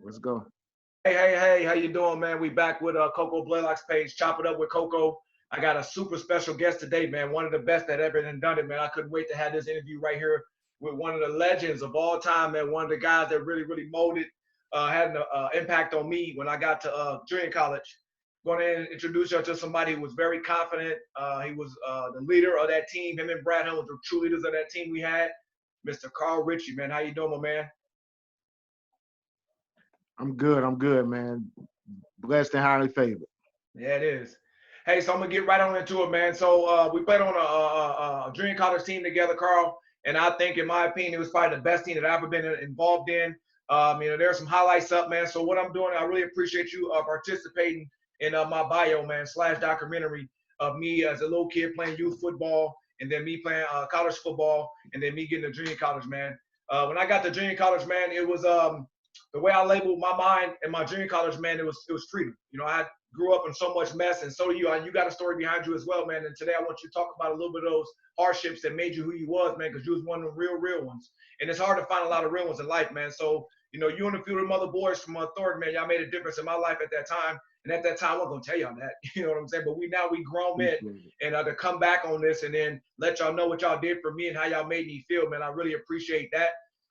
Let's go. Hey, how you doing, man? We back with Coco Blaylock's page, Chop It Up with Coco. I got a super special guest today, man. One of the best that ever done it, man. I couldn't wait to have this interview right here with one of the legends of all time, man. One of the guys that really molded, had an impact on me when I got to junior college. Going to introduce you to somebody who was very confident. He was the leader of that team. Him and Brad Hill were the true leaders of that team we had. Mr. Carl Richie, man. How you doing, my man? I'm good, man. Blessed and highly favored. Yeah, it is. Hey, so I'm gonna get right on into it, man. So we played on a junior college team together, Carl, and I think, in my opinion, it was probably the best team that I've ever been involved in. There's some highlights up, man. So what I'm doing, I really appreciate you participating in my bio, man, / documentary of me as a little kid playing youth football, and then me playing college football, and then me getting to junior college, man. When I got to junior college, man, it was the way I labeled my mind in my junior college, man. It was freedom. I grew up in so much mess, and so do you. You got a story behind you as well, man. And today I want you to talk about a little bit of those hardships that made you who you was, man, because you was one of the real ones. And it's hard to find a lot of real ones in life, man. So, you and a few of them other boys from Thornton, man, y'all made a difference in my life at that time. And at that time, I wasn't going to tell y'all that. You know what I'm saying? But we grown men. And to come back on this and then let y'all know what y'all did for me and how y'all made me feel, man, I really appreciate that.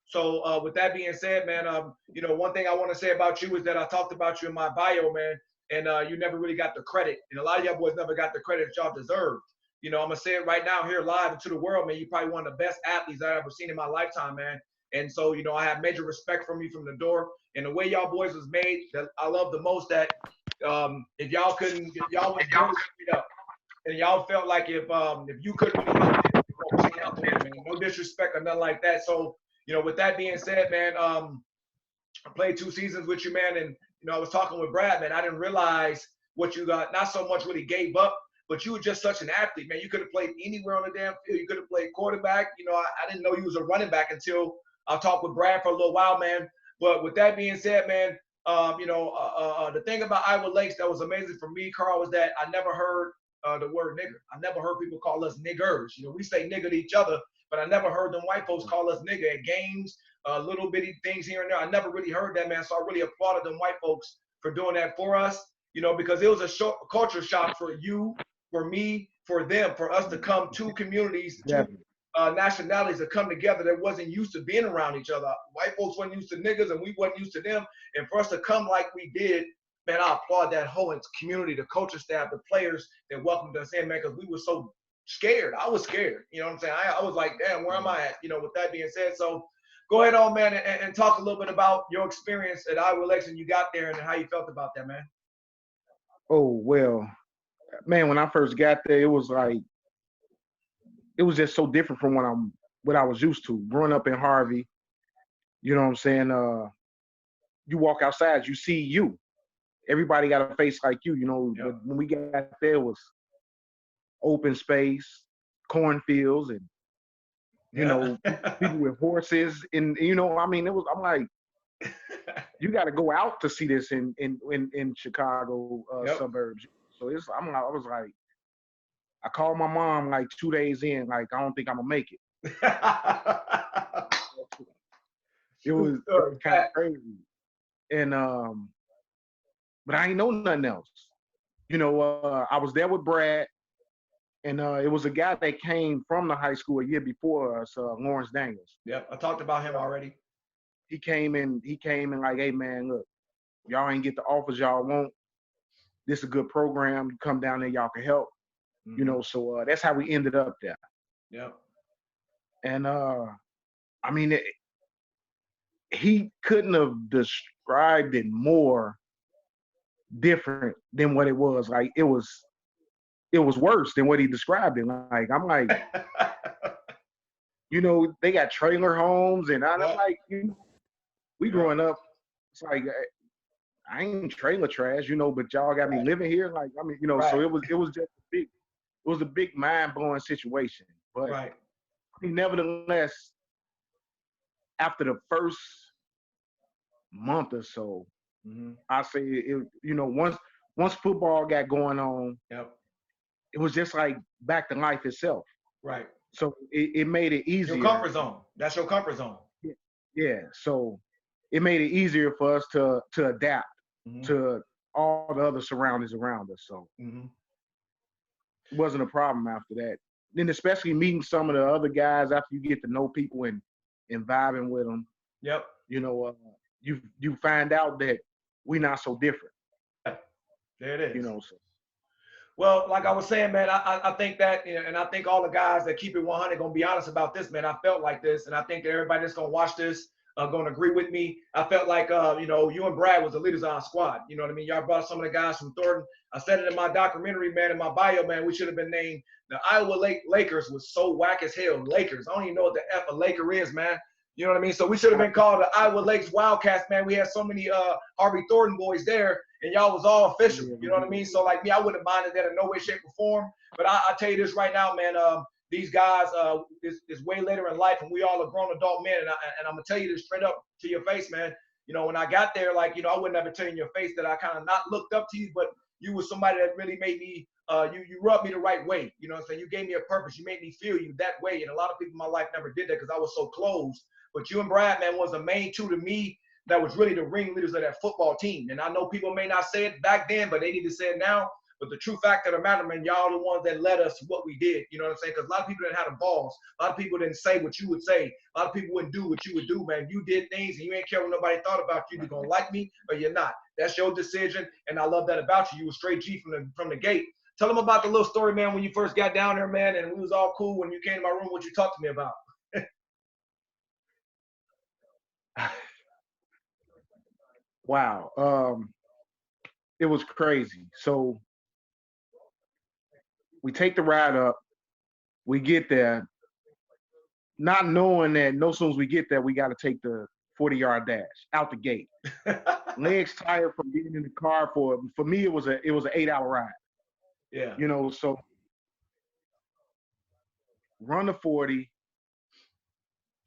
So with that being said, man, one thing I want to say about you is that I talked about you in my bio, man, and you never really got the credit. And a lot of y'all boys never got the credit that y'all deserved. I'm going to say it right now here live into the world, man. You're probably one of the best athletes I've ever seen in my lifetime, man. And so, I have major respect from you from the door. And the way y'all boys was made, that I love the most, that if y'all was very straight up, and y'all felt like if you couldn't really help it, man. No disrespect or nothing like that. So, with that being said, man, I played 2 seasons with you, man, and I was talking with Brad, man. I didn't realize what you got. Not so much really gave up, but you were just such an athlete, man. You could have played anywhere on the damn field. You could have played quarterback. I didn't know you was a running back until I talked with Brad for a little while, man. But with that being said, man, the thing about Iowa Lakes that was amazing for me, Carl, was that I never heard the word nigger. I never heard people call us niggers. We say nigger to each other, but I never heard them white folks call us nigger at games, little bitty things here and there. I never really heard that, man. So I really applauded them white folks for doing that for us, because it was a culture shock for you, for me, for them, for us to come two communities, two nationalities to come together that wasn't used to being around each other. White folks weren't used to niggers and we wasn't used to them. And for us to come like we did, man, I applaud that whole community, the coaching staff, the players that welcomed us in, man, because we were so scared. I was scared. You know what I'm saying? I was like, damn, where am I at? With that being said, so go ahead on, man, and talk a little bit about your experience at Iowa Lakes and you got there and how you felt about that, man. Oh, well, man, when I first got there, it was just so different from what I was used to. Growing up in Harvey, you know what I'm saying? You walk outside, you see you. Everybody got a face like you, Yep. When we got there, it was open space, cornfields, and people with horses, and it was. I'm like, you got to go out to see this in Chicago Yep. suburbs. So I was like, I called my mom like 2 days in, like, I don't think I'm gonna make it. It was kind of crazy, and but I ain't know nothing else. I was there with Brad. And it was a guy that came from the high school a year before us, Lawrence Daniels. Yep, I talked about him already. He came in like, hey, man, look, y'all ain't get the offers y'all want. This is a good program. You come down there, y'all can help. Mm-hmm. So that's how we ended up there. Yep. And, he couldn't have described it more different than what it was. Like, it was worse than what he described it. Like, I'm like, they got trailer homes, and I'm like, we growing up, it's like, I ain't trailer trash, but y'all got me living here. Like, right. So it was just a big mind-blowing situation. But nevertheless, after the first month or so, I say it, once football got going on, yep. It was just like back to life itself. Right. So it made it easier. Your comfort zone. That's your comfort zone. Yeah. So it made it easier for us to adapt Mm-hmm. to all the other surroundings around us. So Mm-hmm. it wasn't a problem after that. Then especially meeting some of the other guys after you get to know people and vibing with them. Yep. You know, you find out that we're not so different. Yeah. There it is. You know, so. Well, like I was saying, man, I think that, and I think all the guys that keep it 100 gonna be honest about this, man. I felt like this, and I think that everybody that's gonna watch this gonna agree with me. I felt like, you and Brad was the leaders of our squad. You know what I mean? Y'all brought some of the guys from Thornton. I said it in my documentary, man, in my bio, man. We should have been named the Iowa Lakers. Was so whack as hell. Lakers. I don't even know what the F a Laker is, man. You know what I mean? So we should have been called the Iowa Lakes Wildcats, man. We had so many Harvey Thornton boys there, and y'all was all official. You know what I mean? So like me, I wouldn't have minded that in no way, shape, or form. But I tell you this right now, man. These guys is way later in life, and we all are grown adult men. And I'm gonna tell you this straight up to your face, man. You know, when I got there, like, I wouldn't ever tell you in your face that I kind of not looked up to you, but you was somebody that really made me. You rubbed me the right way. You know what I'm saying? You gave me a purpose. You made me feel you that way. And a lot of people in my life never did that because I was so close. But you and Brad, man, was the main two to me that was really the ringleaders of that football team. And I know people may not say it back then, but they need to say it now. But the true fact of the matter, man, y'all the ones that led us to what we did. You know what I'm saying? Because a lot of people didn't have the balls. A lot of people didn't say what you would say. A lot of people wouldn't do what you would do, man. You did things and you ain't care what nobody thought about you. You're going to like me or you're not. That's your decision. And I love that about you. You were straight G from the gate. Tell them about the little story, man, when you first got down there, man, and we was all cool when you came to my room, what you talked to me about. Wow. It was crazy. So we take the ride up, we get there, not knowing that no sooner as we get there, we got to take the 40-yard dash out the gate. Legs tired from being in the car for me, it was an 8-hour ride. Yeah. You know, so run the 40.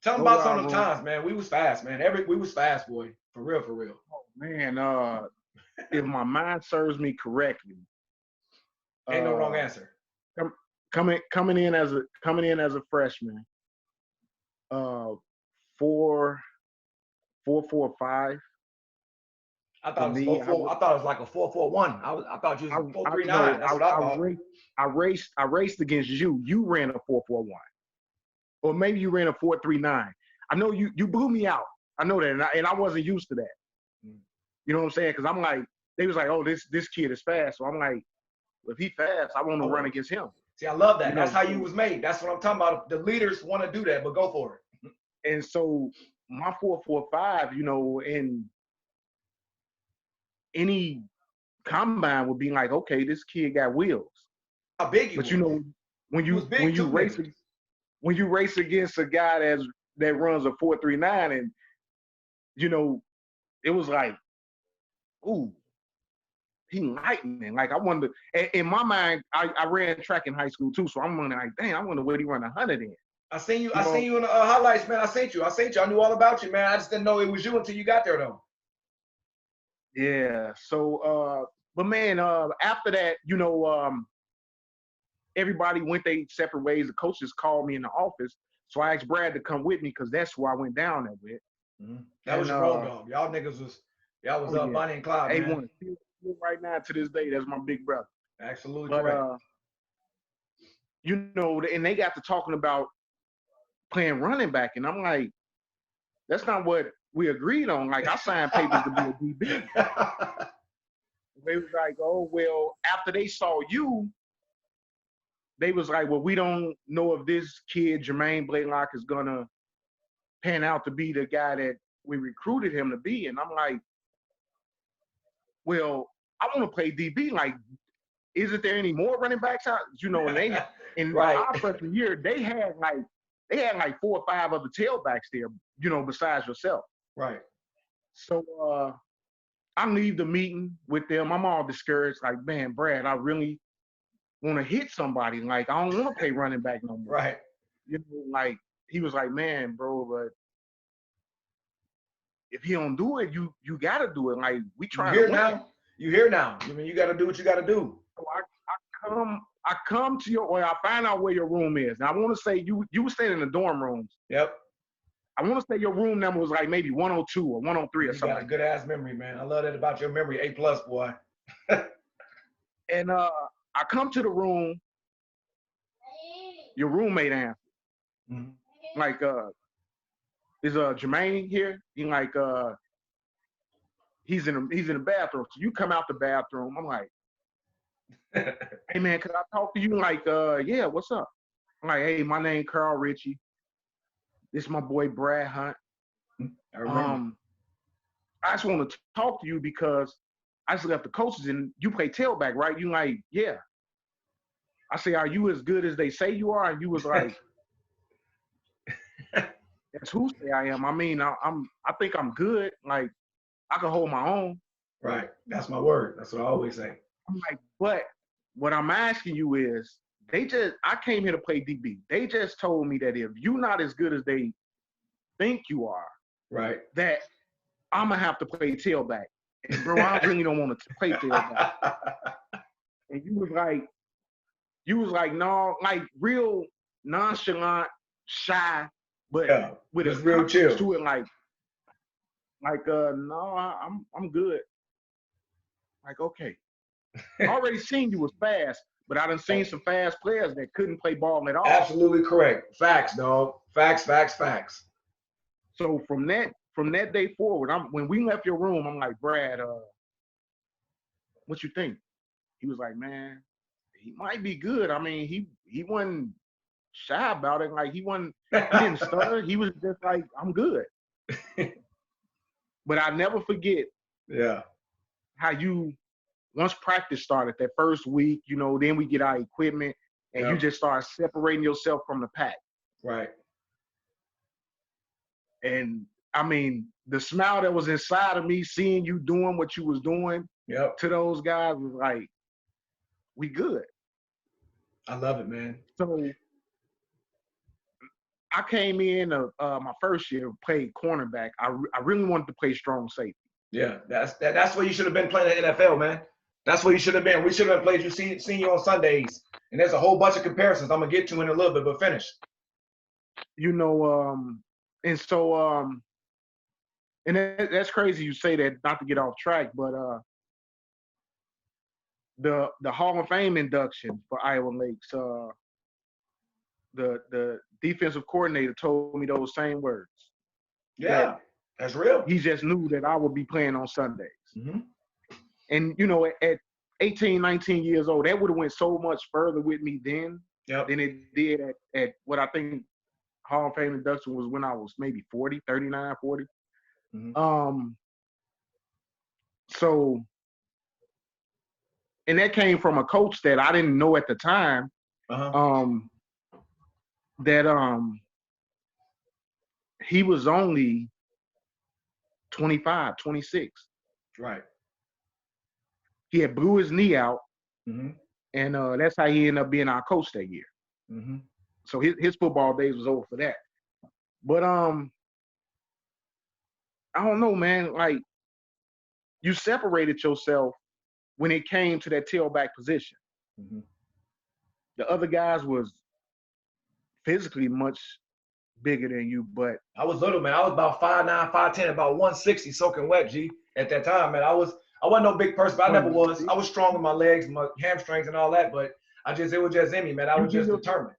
Tell them about some of the times, man. We was fast, man. We was fast, boy. For real, for real. Oh, man, if my mind serves me correctly, ain't no wrong answer. Coming in as a freshman, 4.45. I thought it was 4.4. I thought it was like a 4.41. I thought you was 4.39. That's what I thought. I raced against you. You ran a 4.41, or maybe you ran a 4.39. I know you blew me out. I know that, and I wasn't used to that. You know what I'm saying? Because I'm like, they was like, oh, this kid is fast. So I'm like, if he fast, I want to run against him. See, I love that. That's how you was made. That's what I'm talking about. The leaders want to do that, but go for it. And so my 4.45, in any combine would be like, okay, this kid got wheels. How big you was. When you race against a guy that runs a 4.39, and it was like, ooh, he lightning. Like I wonder, in my mind, I ran track in high school too, so I'm wondering like, dang, I wonder where he run 100 in. I seen you in the highlights, man. I seen you. I knew all about you, man. I just didn't know it was you until you got there, though. Yeah. So, but man, after that, everybody went their separate ways. The coaches called me in the office, so I asked Brad to come with me because that's who I went down there with. Mm-hmm. That was your road dog. Y'all niggas was Bonnie and Clyde, man. Right now to this day, that's my big brother. Absolutely correct. And they got to talking about playing running back, and I'm like, that's not what we agreed on. Like I signed papers to be a DB. They was like, oh well, after they saw you, they was like, well, we don't know if this kid Jermaine Blaylock is gonna pan out to be the guy that we recruited him to be. And I'm like, well, I want to play DB. Like, isn't there any more running backs out? And they in right. our freshman year, they had like 4 or 5 other tailbacks there, besides yourself. Right. So I leave the meeting with them. I'm all discouraged. Like, man, Brad, I really want to hit somebody. Like, I don't want to play running back no more. Right. Like he was like, man, bro, but if he don't do it, you gotta do it. Like we trying to win. You here now. I mean, you gotta do what you gotta do. So I come to I find out where your room is. Now I want to say you were staying in the dorm rooms. Yep. I want to say your room number was like maybe 102 or 103 or You something. got a good ass memory, man. I love that about your memory. A+, boy. And I come to the room, your roommate answered. Mm-hmm. Like, is Jermaine here? He like, he's in the bathroom. So you come out the bathroom. I'm like, hey man, can I talk to you? Like, yeah, what's up? I'm like, hey, my name Carl Richie. This is my boy Brad Hunt. I remember. I just want to talk to you because I just left the coaches and you play tailback, right? You like, yeah. I say, are you as good as they say you are? And you was like, that's who say I am. I mean, I think I'm good. Like, I can hold my own. Right. That's my word. That's what I always say. I'm like, but what I'm asking you is, I came here to play DB. They just told me that if you're not as good as they think you are, right, that I'm gonna have to play tailback. And bro, I really don't want to play tailback. And you was like, no, like real nonchalant, shy, but with a real chill to it, like, no, I'm good. Like, okay. I already seen you was fast, but I done seen some fast players that couldn't play ball at all. Absolutely correct. Facts, dog. Facts. So from that day forward, when we left your room, I'm like, Brad, what you think? He was like, man, he might be good. I mean, he wasn't shy about it. Like he didn't stutter. He was just like, I'm good. But I never forget how you, once practice started, that first week, you know, then we get our equipment and you just start separating yourself from the pack. Right. And I mean, the smile that was inside of me, seeing you doing what you was doing to those guys was like, we good. I love it, man. So I came in my first year, played cornerback. I really wanted to play strong safety. Yeah, that's where you should have been playing in the NFL, man. That's where you should have been. We should have played you, seen you on Sundays. And there's a whole bunch of comparisons I'm going to get to in a little bit, but finish. You know, and so, and that's crazy you say that, not to get off track, but the Hall of Fame induction for Iowa Lakes, the defensive coordinator told me those same words. Yeah, that's real. He just knew that I would be playing on Sundays. Mm-hmm. And, you know, at 18, 19 years old, that would have went so much further with me then than it did at what I think Hall of Fame induction was when I was maybe 40, 39, 40. Mm-hmm. So, and that came from a coach that I didn't know at the time, that he was only 25, 26. Right. He had blew his knee out, and that's how he ended up being our coach that year. Mm-hmm. So his football days was over for that. But I don't know, man. Like, you separated yourself when it came to that tailback position. Mm-hmm. The other guys was physically much bigger than you, but I was little, man. I was about 5'9", 5'10", about 160 soaking wet, G. At that time, man, I wasn't no big person, but I never was. I was strong in my legs, my hamstrings, and all that. But it was just in me, man. I was just determined.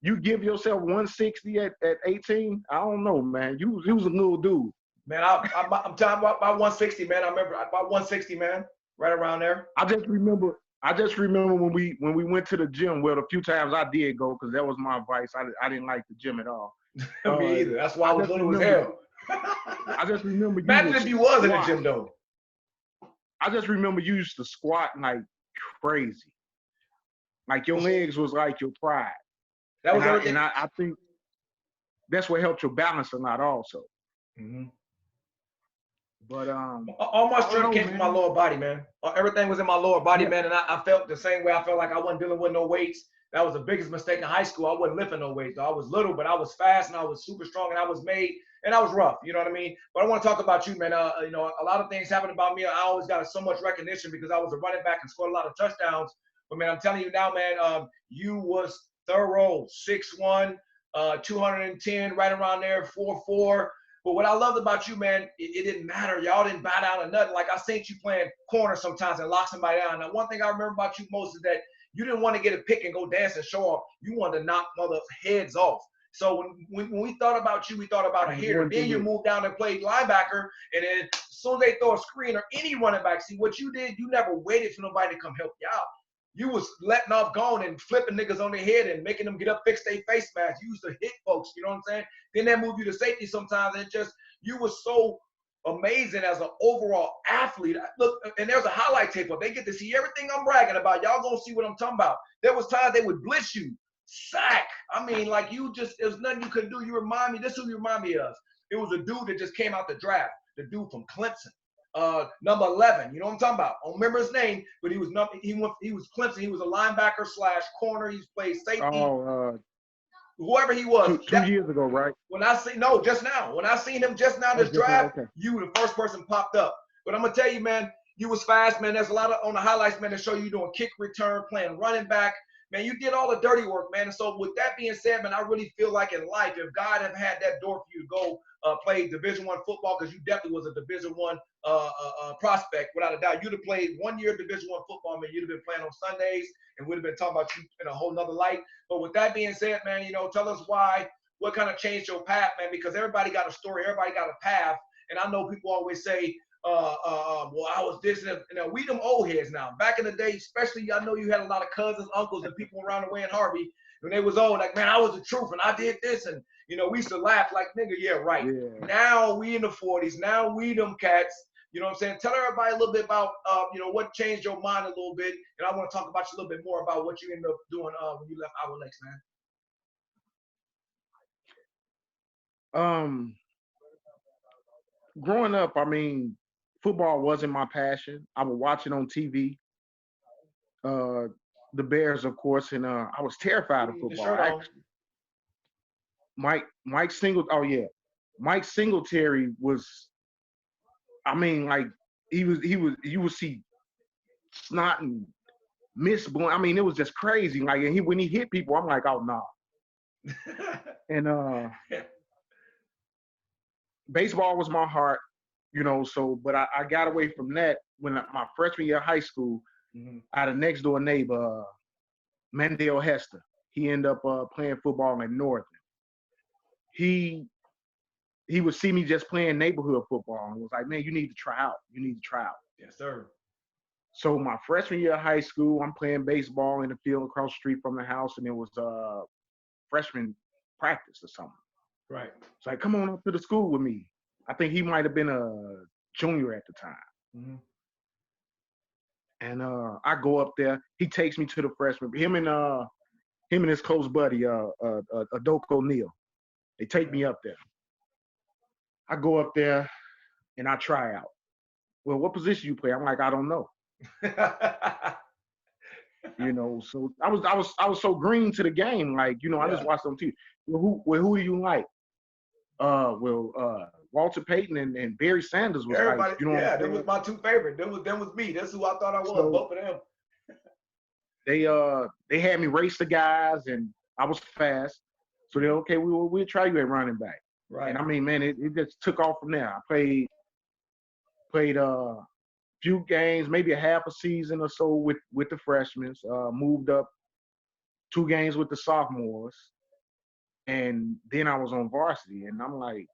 You give yourself 160 at 18? I don't know, man. You was a little dude. Man, I'm talking about 160, man. I remember about 160, man, right around there. I just remember when we went to the gym. Well, the few times I did go, because that was my advice. I didn't like the gym at all. Me either. That's why I was little as hell. I just remember. Imagine if you was in the gym though. I just remember you used to squat like crazy. Like your legs was like your pride. That was everything. And I think that's what helped your balance a lot also. Mm-hmm. But all my strength came from my lower body, man. Everything was in my lower body, man. And I felt the same way. I felt like I wasn't dealing with no weights. That was the biggest mistake in high school. I wasn't lifting no weights, though. I was little, but I was fast and I was super strong and I was made and I was rough. You know what I mean? But I want to talk about you, man. You know, a lot of things happened about me. I always got so much recognition because I was a running back and scored a lot of touchdowns. But man, I'm telling you now, man, you was thorough, 6'1", 210, right around there, 4'4". But what I loved about you, man, it didn't matter. Y'all didn't bow down or nothing. Like I seen you playing corner sometimes and lock somebody down. Now, one thing I remember about you most is that you didn't want to get a pick and go dance and show off. You wanted to knock mother heads off. So when we thought about you, we thought about a hitter. Then you moved down and played linebacker, and then as soon as they throw a screen or any running back, see what you did, you never waited for nobody to come help you out. You was letting off gone and flipping niggas on their head and making them get up, fix their face mask. You used to hit folks, you know what I'm saying? Then that moved you to safety sometimes, and you were so amazing as an overall athlete. Look, and there's a highlight tape up. They get to see everything I'm bragging about. Y'all gonna see what I'm talking about. There was times they would blitz you. Sack. I mean, like there's nothing you could do. You remind me, this is who you remind me of. It was a dude that just came out the draft, the dude from Clemson, number 11. You know what I'm talking about? I don't remember his name, but he was Clemson. He was a linebacker / corner. He's played safety. Whoever he was. 2 years ago, right? Just now. When I seen him just now this draft, you were the first person popped up. But I'm gonna tell you, man, you was fast, man. There's a lot on the highlights, man, that show you doing kick return, playing running back. Man, you did all the dirty work, man. And so with that being said, man, I really feel like in life, if God had had that door for you to go play Division I football, because you definitely was a Division I prospect, without a doubt. You'd have played 1 year Division I football, man. You'd have been playing on Sundays, and we'd have been talking about you in a whole nother light. But with that being said, man, tell us what kind of changed your path, man, because everybody got a story, everybody got a path. And I know people always say, well, I was this and we them old heads now. Back in the day, especially, I know you had a lot of cousins, uncles, and people around the way in Harvey when they was old. Like, man, I was the truth, and I did this, and we used to laugh like, nigga, yeah, right. Yeah. Now we in the 40s. Now we them cats. You know what I'm saying? Tell everybody a little bit about, what changed your mind a little bit, and I want to talk about you a little bit more about what you ended up doing when you left Our Lakes, man. Growing up, I mean, football wasn't my passion. I would watch it on TV. The Bears, of course, and I was terrified of football. Mike Singletary was, I mean, like you would see snot and mist blowing. I mean, it was just crazy. Like, and when he hit people, I'm like, oh no. And baseball was my heart, but I got away from that when my freshman year of high school. Mm-hmm. I had a next door neighbor, Mandel Hester. He ended up playing football in Northern. He would see me just playing neighborhood football and was like, man, you need to try out. Yes, sir. So my freshman year of high school, I'm playing baseball in the field across the street from the house, and it was freshman practice or something. Right. So like, come on up to the school with me. I think he might have been a junior at the time. Mm-hmm. And I go up there. He takes me to the freshman. Him and his close buddy, Adoko Neal. They take me up there. I go up there and I try out. Well, what position you play? I'm like, I don't know. So I was so green to the game. Like, I just watched on TV. Well, who do you like? Walter Payton and Barry Sanders was everybody. Like, them was my two favorite. Them was me. That's who I thought I was. So, both of them. They had me race the guys, and I was fast. So they're okay. We'll try you at running back. Right. And I mean, man, it just took off from there. I played a few games, maybe a half a season or so with the freshmen. Moved up 2 games with the sophomores, and then I was on varsity. And I'm like,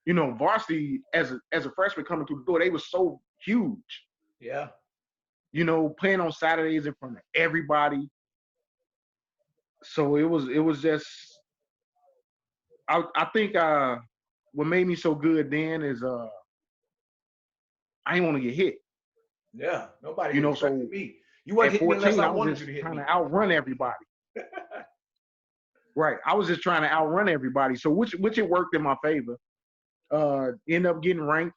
varsity as a freshman coming through the door, they were so huge. Yeah. Playing on Saturdays in front of everybody. So it was just, I think what made me so good then is I didn't want to get hit. Yeah, nobody expected me. You weren't hitting me unless I wanted you to hit me. Trying to outrun everybody. Right. I was just trying to outrun everybody. So which it worked in my favor. End up getting ranked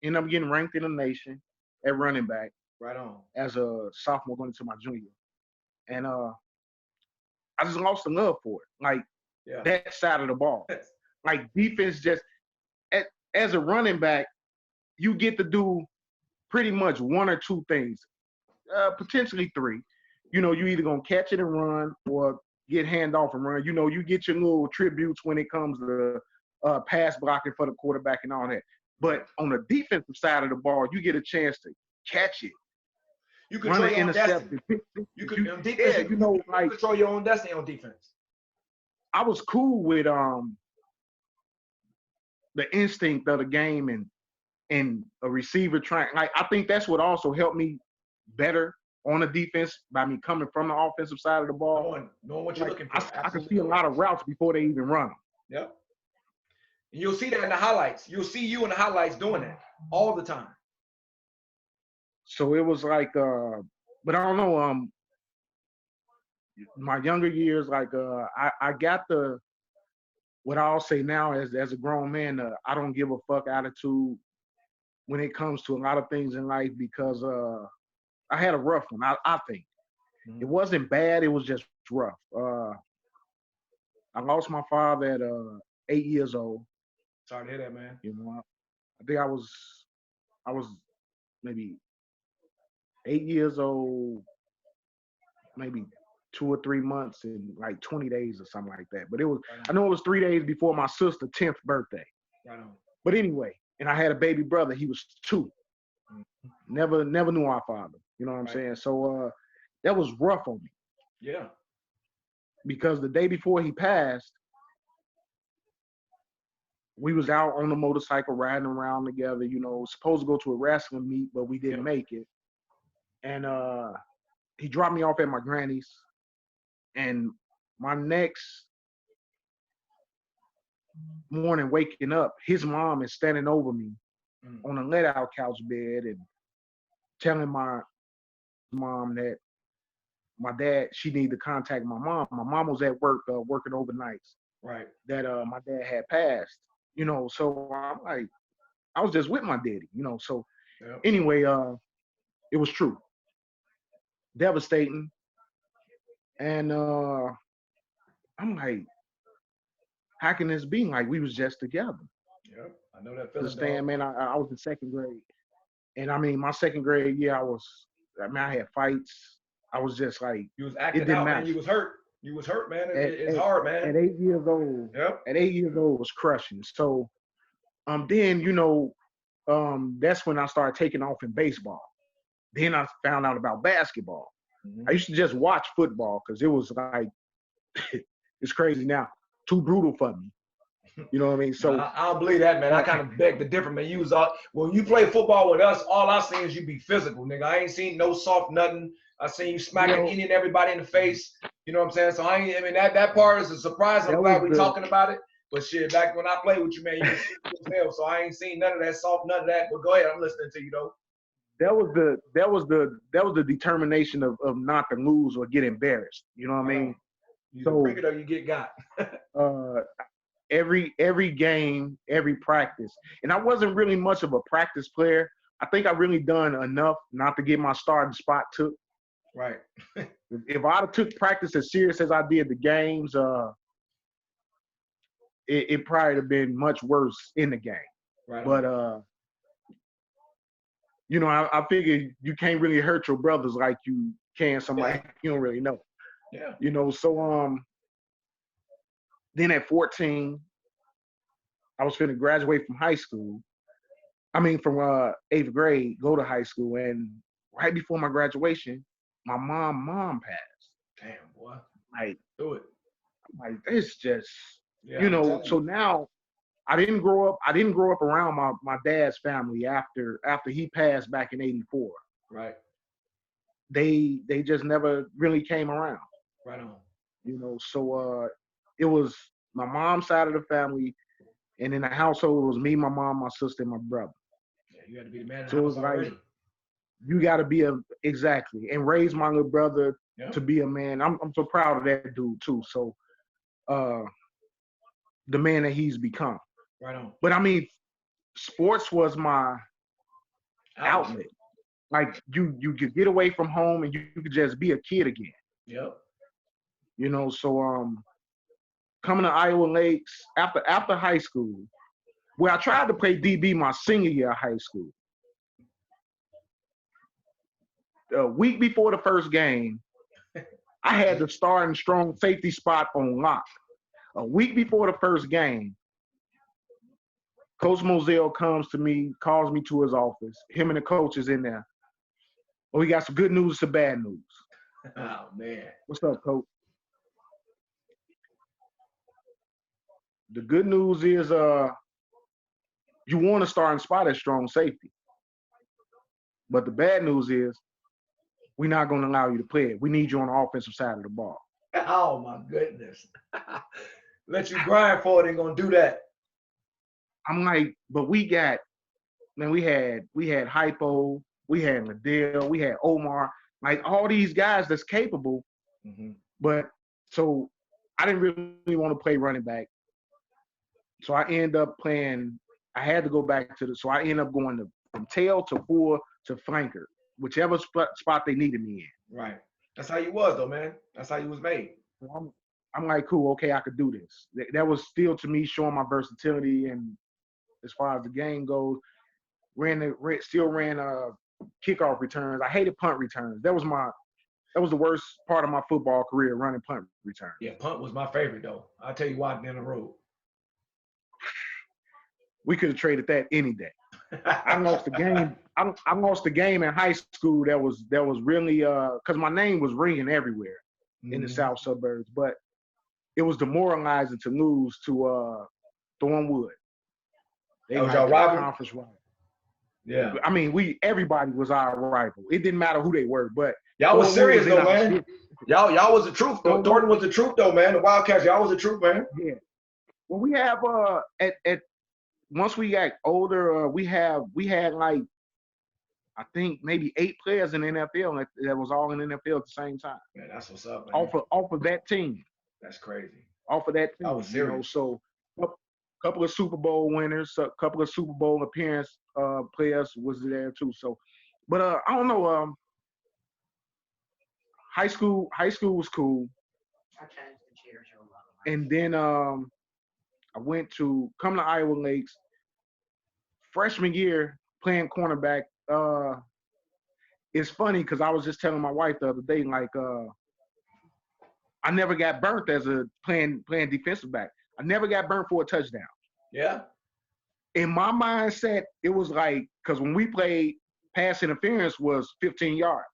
in the nation at running back. Right on. As a sophomore going into my junior. And I just lost the love for it. Like, that side of the ball. Like, defense just, as a running back, you get to do pretty much 1 or 2 things, potentially 3. You either going to catch it and run, or get handoff and run. You know, you get your little tributes when it comes to pass blocking for the quarterback and all that. But on the defensive side of the ball, you get a chance to catch it. You control your own destiny. You control your own destiny on defense. I was cool with the instinct of the game and a receiver trying. Like, I think that's what also helped me better on the defense by me coming from the offensive side of the ball. Knowing what you're looking for. I can see a lot of routes before they even run them. Yep. And you'll see that in the highlights. You'll see you in the highlights doing that all the time. So it was like, but I don't know. My younger years, like I got what I'll say now as a grown man, I don't give a fuck attitude when it comes to a lot of things in life, because I had a rough one. I think it wasn't bad. It was just rough. I lost my father at 8 years old. Sorry to hear that, man. You know, I think I was maybe 8 years old, maybe 2 or 3 months and like 20 days or something like that. But I know it was 3 days before my sister's 10th birthday. Right on. But anyway, and I had a baby brother. He was 2. Never knew our father. You know what I'm saying? So that was rough on me. Yeah. Because the day before he passed, we was out on the motorcycle riding around together, you know, supposed to go to a wrestling meet, but we didn't make it. And he dropped me off at my granny's. And my next morning waking up, his mom is standing over me on a let-out couch bed and telling my mom that my dad, she needed to contact my mom. My mom was at work working overnights. Right. That my dad had passed. You know, so I'm like, I was just with my daddy, you know. So anyway, it was true. Devastating. And I'm like, how can this be? Like, we was just together. Yep, I know that feeling. Understand, man, I was in 2nd grade. And I mean, my 2nd grade year, I had fights. I was just like, you was acting out, man. You was hurt. You was hurt, man. It's hard, man. At 8 years old. Yep. At 8 years old, it was crushing. So then, you know, that's when I started taking off in baseball. Then I found out about basketball. I used to just watch football because it was like, it's crazy now, too brutal for me. You know what I mean? So I don't believe that, man. I kind of beg the difference, man. You was when you play football with us, all I seen is you be physical, nigga. I ain't seen no soft nothing. I seen you smacking any and everybody in the face. You know what I'm saying? So I mean that part is a surprise. I'm glad we're talking about it. But shit, back when I played with you, man, you was serious as hell. So I ain't seen none of that soft, none of that. But go ahead, I'm listening to you though. That was the determination of not to lose or get embarrassed. You know what I mean? You bring it or you get got. Every game, every practice, and I wasn't really much of a practice player. I think I really done enough not to get my starting spot took. Right. If I'd have took practice as serious as I did the games, it probably have been much worse in the game. Right. But you know, I figure you can't really hurt your brothers like you can somebody you don't really know. Yeah. You know, so then at 14, I was finna graduate from high school. I mean, from 8th grade, go to high school, and right before my graduation, my mom passed. Damn, boy. Like, do it. Like, it's just, you know. So now, I didn't grow up around my dad's family after he passed back in '84. Right. They just never really came around. Right on. You know, so it was my mom's side of the family, and in the household it was me, my mom, my sister, and my brother. Yeah, you had to be the man in the house. So it was like, you got to be exactly and raise my little brother to be a man. I'm so proud of that dude too. So the man that he's become. Right on. But I mean, sports was my outlet. Like you could get away from home and you could just be a kid again. Yep. You know, so coming to Iowa Lakes after high school, where I tried to play DB my senior year of high school. A week before the first game, I had the starting strong safety spot on lock. A week before the first game, Coach Moselle comes to me, calls me to his office. Him and the coach is in there. Oh, we got some good news, some bad news. Oh, man. What's up, coach? The good news is you want to start in spot at strong safety. But the bad news is we're not going to allow you to play it. We need you on the offensive side of the ball. Oh, my goodness. Let you grind for it and going to do that. I'm like, but we had Hypo, we had Liddell, we had Omar, like all these guys that's capable. Mm-hmm. But so I didn't really want to play running back. So I end up playing, I had to go back so I end up going from tail to full to flanker, whichever spot they needed me in. Right. That's how you was though, man. That's how you was made. I'm like, cool, okay, I could do this. That was still to me showing my versatility, and as far as the game goes, still ran kickoff returns. I hated punt returns. That was the worst part of my football career, running punt returns. Yeah, punt was my favorite though. I'll tell you why down the road. We could have traded that any day. I lost the game. I lost the game in high school. That was really because my name was ringing everywhere in the South suburbs, but it was demoralizing to lose to Thornwood. That was your rival? Conference rival. Yeah. I mean, everybody was our rival. It didn't matter who they were, but y'all was serious though, man. Y'all was the truth though. Thornton was the truth though, man. The Wildcats, y'all was the truth, man. Yeah. Well, we have at once we got older, we had like I think maybe 8 players in the NFL that was all in the NFL at the same time. Man, that's what's up, man. Off of that team. That's crazy. Off of that team. I was serious. So a couple of Super Bowl winners, a couple of Super Bowl appearance players was there too. So, but I don't know. High school was cool. I changed the chairs. And then I went to Iowa Lakes. Freshman year playing cornerback. It's funny because I was just telling my wife the other day, like I never got burnt as a playing defensive back. I never got burnt for a touchdown. Yeah. In my mindset, it was like, because when we played, pass interference was 15 yards.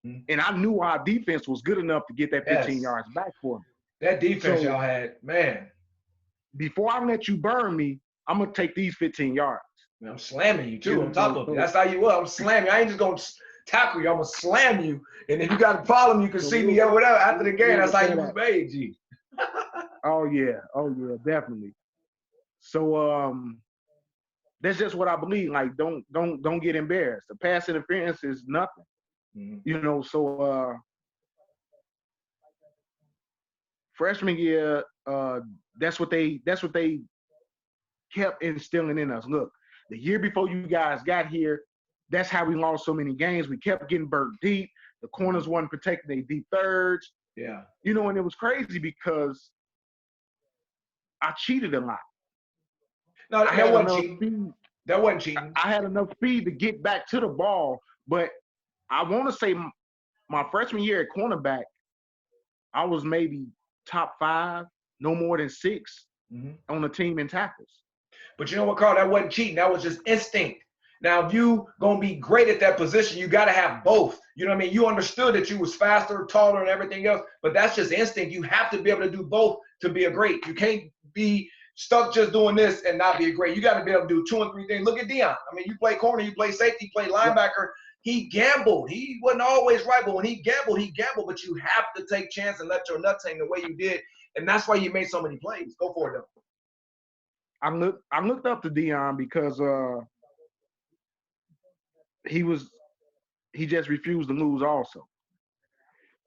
Mm-hmm. And I knew our defense was good enough to get that 15 yards back for me. That defense y'all had, man. Before I let you burn me, I'm going to take these 15 yards. Man, I'm slamming you, too, on top of it. That's how you were. I'm slamming you. I ain't just going to tackle you. I'm going to slam you. And if you got a problem, you can see me or whatever after the game. That's how you was made, G. Oh, yeah, definitely. So that's just what I believe. Like, don't get embarrassed. The pass interference is nothing. Mm-hmm. You know, so freshman year, that's what they kept instilling in us. Look, the year before you guys got here, that's how we lost so many games. We kept getting burnt deep. The corners wasn't protecting their deep thirds. Yeah. You know, and it was crazy because I cheated a lot. No, that wasn't cheating. That wasn't cheating. I had enough speed to get back to the ball, but I want to say my freshman year at cornerback, I was maybe top 5, no more than 6 on the team in tackles. But you know what, Carl? That wasn't cheating. That was just instinct. Now, if you going to be great at that position, you got to have both. You know what I mean? You understood that you was faster, taller, and everything else, but that's just instinct. You have to be able to do both to be a great. You can't be stuck just doing this and not be a great. You got to be able to do 2 and 3 things. Look at Deion. I mean, you play corner, you play safety, you play linebacker. He gambled. He wasn't always right, but when he gambled, but you have to take chance and let your nuts hang the way you did, and that's why you made so many plays. Go for it, though. I looked up to Deion because he just refused to lose also.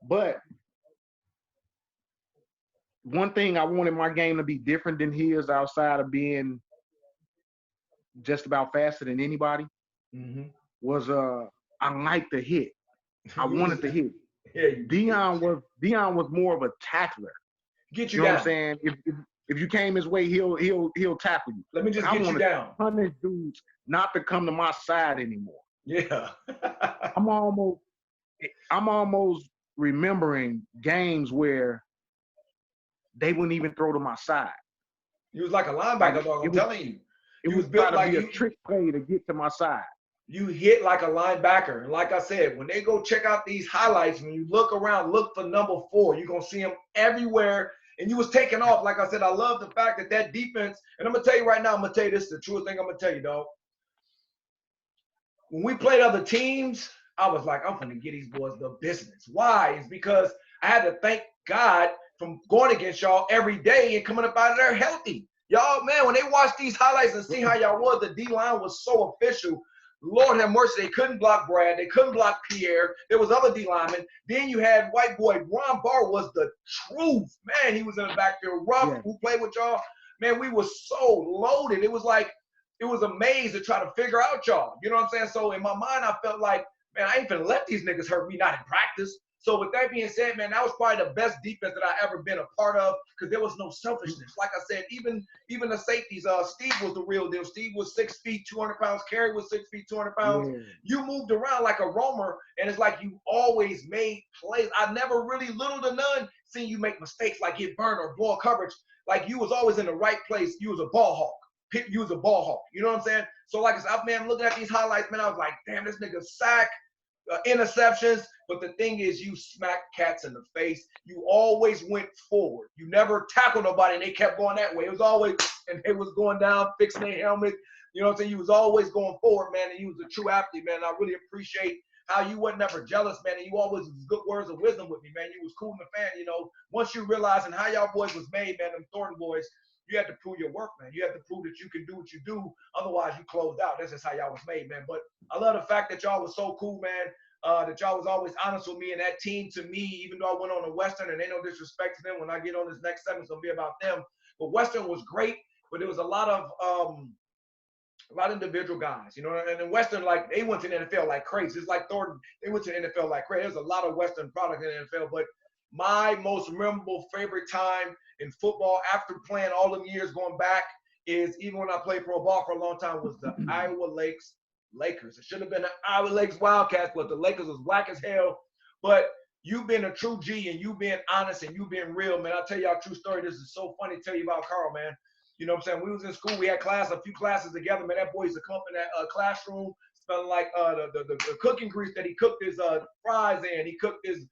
But one thing I wanted my game to be different than his outside of being just about faster than anybody was I liked the hit. I wanted to hit. Yeah, Deion was more of a tackler. Get you know down. What I'm saying? If you came his way, he'll tackle you. Let me just get you down. Punish dudes not to come to my side anymore. Yeah. I'm almost remembering games where they wouldn't even throw to my side. You was like a linebacker, Like, dog. I'm telling you. It You was was built trying to like be a you. trick play to get to my side. You hit like a linebacker. And like I said, when they go check out these highlights, when you look around, look for number 4. You're going to see him everywhere. And you was taking off. Like I said, I love the fact that that defense, and I'm going to tell you right now, I'm going to tell you this is the truest thing I'm going to tell you, dog. When we played other teams, I was like, I'm going to get these boys the business. Why? It's because I had to thank God from going against y'all every day and coming up out of there healthy. Y'all, man, when they watch these highlights and see how y'all was, the D-line was so official. Lord have mercy, they couldn't block Brad. They couldn't block Pierre. There was other D linemen. Then you had white boy. Ron Barr was the truth. Man, he was in the backfield. Ruff, who played with y'all. Man, we were so loaded. It was like, it was a maze to try to figure out y'all. You know what I'm saying? So in my mind, I felt like, man, I ain't finna let these niggas hurt me, not in practice. So with that being said, man, that was probably the best defense that I ever been a part of because there was no selfishness. Like I said, even the safeties, Steve was the real deal. Steve was 6 feet, 200 pounds. Kerry was 6 feet, 200 pounds. Yeah. You moved around like a roamer, and it's like you always made plays. I never really, little to none, seen you make mistakes like get burned or ball coverage. Like you was always in the right place. You was a ball hawk. You was a ball hawk. You know what I'm saying? So like I said, man, looking at these highlights, man, I was like, damn, this nigga sack. Interceptions, but the thing is you smack cats in the face. You always went forward. You never tackled nobody and they kept going that way. It was always, and they was going down, fixing their helmet. You know what I'm saying? You was always going forward, man, and you was a true athlete, man. I really appreciate how you wasn't never jealous, man, and you always was good words of wisdom with me, man. You was cool in the fan, you know. Once you realizing how y'all boys was made, man, them Thornton boys, you had to prove your work, man. You had to prove that you can do what you do. Otherwise, you closed out. That's just how y'all was made, man. But I love the fact that y'all was so cool, man, that y'all was always honest with me. And that team, to me, even though I went on a Western, and ain't no disrespect to them, when I get on this next segment, it's going to be about them. But Western was great, but there was a lot of individual guys, you know. And in Western, like, they went to the NFL like crazy. It's like Thornton, they went to the NFL like crazy. There's a lot of Western product in the NFL, but my most memorable favorite time in football after playing all them years going back is even when I played pro ball for a long time was the Iowa Lakes Lakers. It should have been the Iowa Lakes Wildcats, but the Lakers was black as hell. But you been a true G and you being honest and you being real, man. I'll tell y'all a true story. This is so funny to tell you about Carl, man. You know what I'm saying? We was in school. We had a few classes together, man. That boy used to come up in that classroom smelling like the cooking grease that he cooked his fries in. He cooked his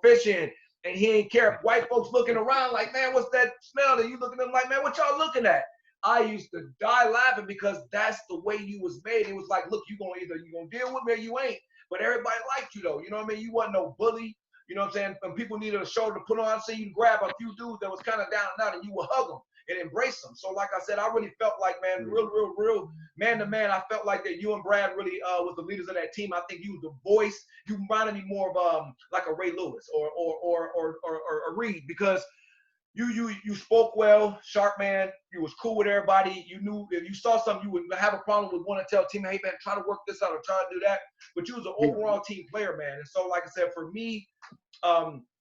fish in, and he ain't care. White folks looking around like, man, what's that smell? And you looking at them like, man, what y'all looking at? I used to die laughing because that's the way you was made. It was like, look, you gonna deal with me or you ain't. But everybody liked you though. You know what I mean? You wasn't no bully. You know what I'm saying? When people needed a shoulder to put on, I'd see you grab a few dudes that was kind of down and out, and you would hug them and embrace them. So like I said, I really felt like, man, real man to man, I felt like that you and Brad really was the leaders of that team. I think you was the voice. You reminded me more of like a Ray Lewis or a Reed, because you spoke well, sharp man. You was cool with everybody. You knew if you saw something, you would have a problem with want to tell team, hey man, try to work this out or try to do that. But you was an overall team player, man. And so, like I said, for me,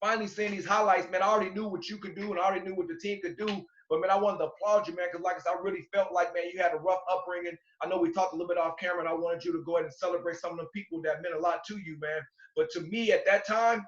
finally seeing these highlights, man, I already knew what you could do and I already knew what the team could do. But man, I wanted to applaud you, man, because like I said, I really felt like, man, you had a rough upbringing. I know we talked a little bit off camera, and I wanted you to go ahead and celebrate some of the people that meant a lot to you, man. But to me, at that time,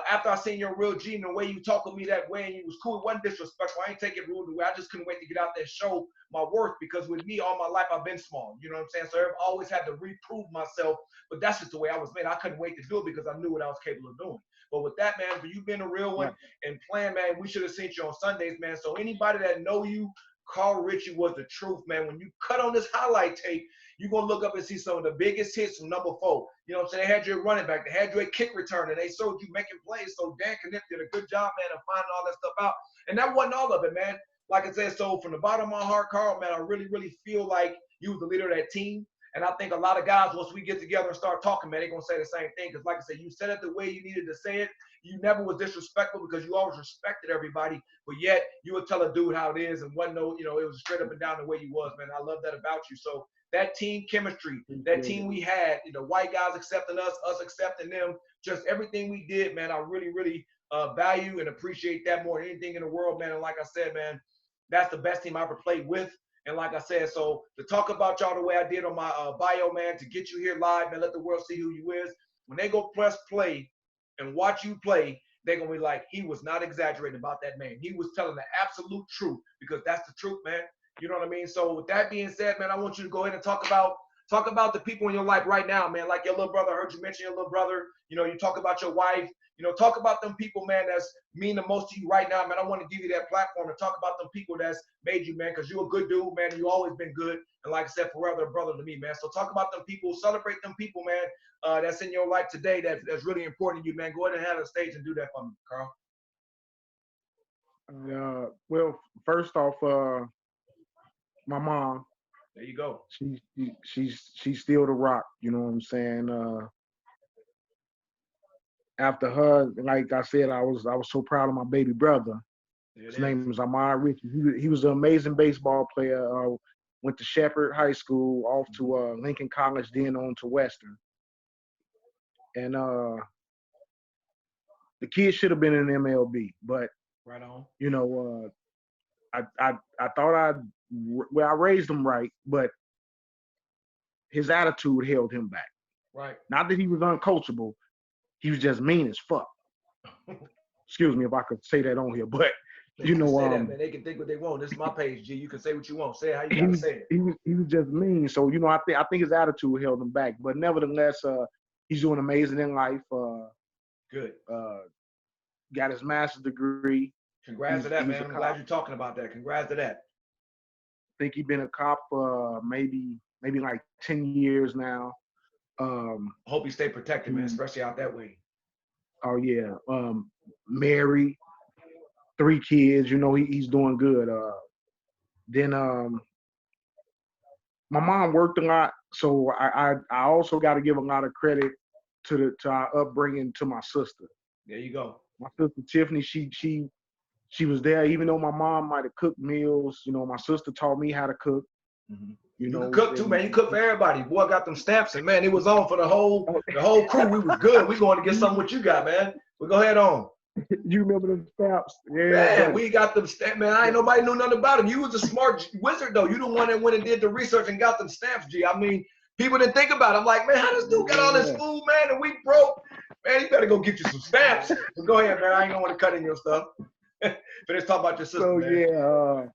after I seen your real G and the way you talked to me that way, and you was cool, it wasn't disrespectful. I ain't take it rude the way. I just couldn't wait to get out there and show my worth, because with me, all my life, I've been small. You know what I'm saying? So I've always had to reprove myself, but that's just the way I was made. I couldn't wait to do it because I knew what I was capable of doing. But with that, man, for you being a real one and playing, man, we should have seen you on Sundays, man. So anybody that know you, Carl Richie was the truth, man. When you cut on this highlight tape, you're going to look up and see some of the biggest hits from number 4. You know what I'm saying? They had you at running back. They had you at kick return, and they showed you making plays. So Dan Knipp did a good job, man, of finding all that stuff out. And that wasn't all of it, man. Like I said, so from the bottom of my heart, Carl, man, I really, really feel like you was the leader of that team. And I think a lot of guys, once we get together and start talking, man, they're going to say the same thing. Because like I said, you said it the way you needed to say it. You never was disrespectful because you always respected everybody. But yet you would tell a dude how it is and wasn't no, it was straight up and down the way you was, man. I love that about you. So that team chemistry, that team we had, white guys accepting us accepting them, just everything we did, man, I really, really value and appreciate that more than anything in the world, man. And like I said, man, that's the best team I ever played with. And like I said, so to talk about y'all the way I did on my bio, man, to get you here live, man, let the world see who you is. When they go press play and watch you play, they're gonna be like, he was not exaggerating about that man. He was telling the absolute truth, because that's the truth, man. You know what I mean? So with that being said, man, I want you to go ahead and talk about the people in your life right now, man. Like your little brother. I heard you mention your little brother. You know, you talk about your wife. You know, talk about them people, man, that's mean the most to you right now, man. I want to give you that platform to talk about them people that's made you, man, because you're a good dude, man. You always been good. And like I said, forever a brother to me, man. So talk about them people, celebrate them people, man, that's in your life today that's really important to you, man. Go ahead and have a stage and do that for me, Carl. Well, first off, my mom. There you go. She's still the rock. You know what I'm saying? After her, like I said, I was so proud of my baby brother. His name was Richie. He was an amazing baseball player. Went to Shepherd High School, off to Lincoln College, then on to Western. And the kid should have been in MLB, but right on. You know, I thought I raised him right, but his attitude held him back. Right. Not that he was uncoachable. He was just mean as fuck. Excuse me if I could say that on here, but you know, say that, man. They can think what they want. This is my page, G. You can say what you want. Say it how you gotta say it. He was just mean. So you know, I think his attitude held him back. But nevertheless, he's doing amazing in life. Good. Got his master's degree. Congrats to that, man. I'm glad you're talking about that. Congrats to that. I think he's been a cop maybe like 10 years now. Hope you stay protected, man, especially out that way. Oh yeah. Married, 3 kids. You know, he's doing good. Then my mom worked a lot, so I also got to give a lot of credit to our upbringing, to my sister. There you go. My sister Tiffany, she was there, even though my mom might have cooked meals. You know, my sister taught me how to cook. Mm-hmm. You know, can cook too, man. You cook for everybody. Boy, got them stamps, and man, it was on for the whole crew. We was good. We going to get something what you got, man. We go ahead on. You remember them stamps? Yeah. Man, we got them stamps, man. I ain't nobody knew nothing about them. You was a smart wizard, though. You the one that went and did the research and got them stamps, G. I mean, people didn't think about it. I'm like, man, how this dude got all this food, man, and we broke? Man, you better go get you some stamps. So go ahead, man. I ain't gonna want to cut in your stuff. But let's talk about your sister, so, man.